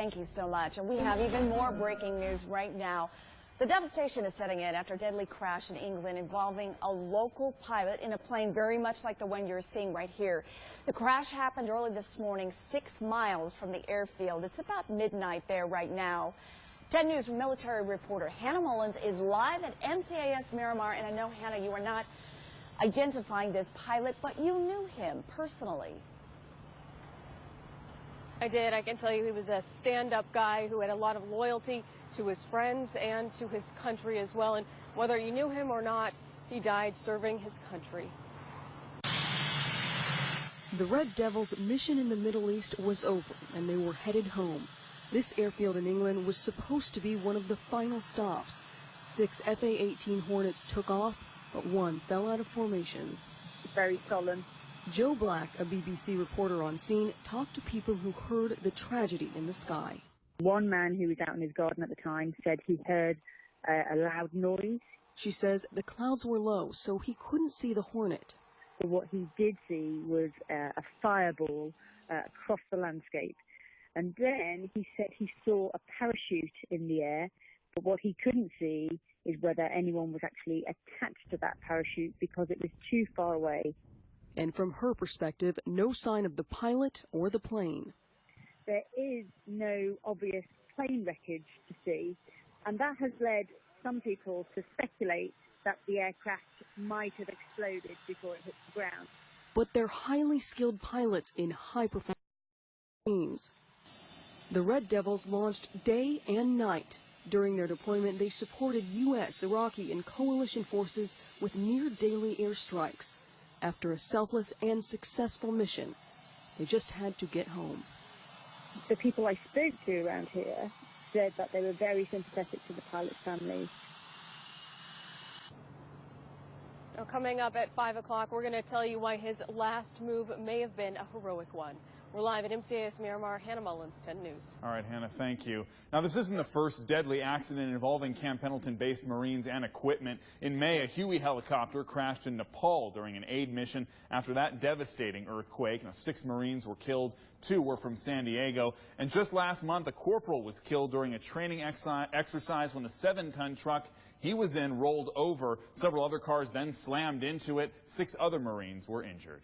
Thank you so much. And we have even more breaking news right now. The devastation is setting in after a deadly crash in England involving a local pilot in a plane very much like the one you're seeing right here. The crash happened early this morning, 6 miles from the airfield. It's about midnight there right now. 10 News military reporter Hannah Mullins is live at MCAS Miramar. And I know, Hannah, you are not identifying this pilot, but you knew him personally. I did. I can tell you he was a stand-up guy who had a lot of loyalty to his friends and to his country as well. And whether you knew him or not, he died serving his country. The Red Devils' mission in the Middle East was over, and they were headed home. This airfield in England was supposed to be one of the final stops. 6 FA-18 Hornets took off, but one fell out of formation. Very solemn. Joe Black, a BBC reporter on scene, talked to people who heard the tragedy in the sky. One man who was out in his garden at the time said he heard a loud noise. She says the clouds were low, so he couldn't see the Hornet. But what he did see was a fireball across the landscape. And then he said he saw a parachute in the air, but what he couldn't see is whether anyone was actually attached to that parachute because it was too far away. And from her perspective, no sign of the pilot or the plane. There is no obvious plane wreckage to see, and that has led some people to speculate that the aircraft might have exploded before it hit the ground. But they're highly skilled pilots in high-performance teams. The Red Devils launched day and night. During their deployment, they supported U.S., Iraqi, and coalition forces with near-daily airstrikes. After a selfless and successful mission, they just had to get home. The people I spoke to around here said that they were very sympathetic to the pilot's family. Now, coming up at 5 o'clock, we're going to tell you why his last move may have been a heroic one. We're live at MCAS Miramar. Hannah Mullins, 10 News. All right, Hannah, thank you. Now, this isn't the first deadly accident involving Camp Pendleton-based Marines and equipment. In May, a Huey helicopter crashed in Nepal during an aid mission after that devastating earthquake. Now, 6 Marines were killed. 2 were from San Diego. And just last month, a corporal was killed during a training exercise when the 7-ton truck he was in rolled over. Several other cars then slammed into it. 6 other Marines were injured.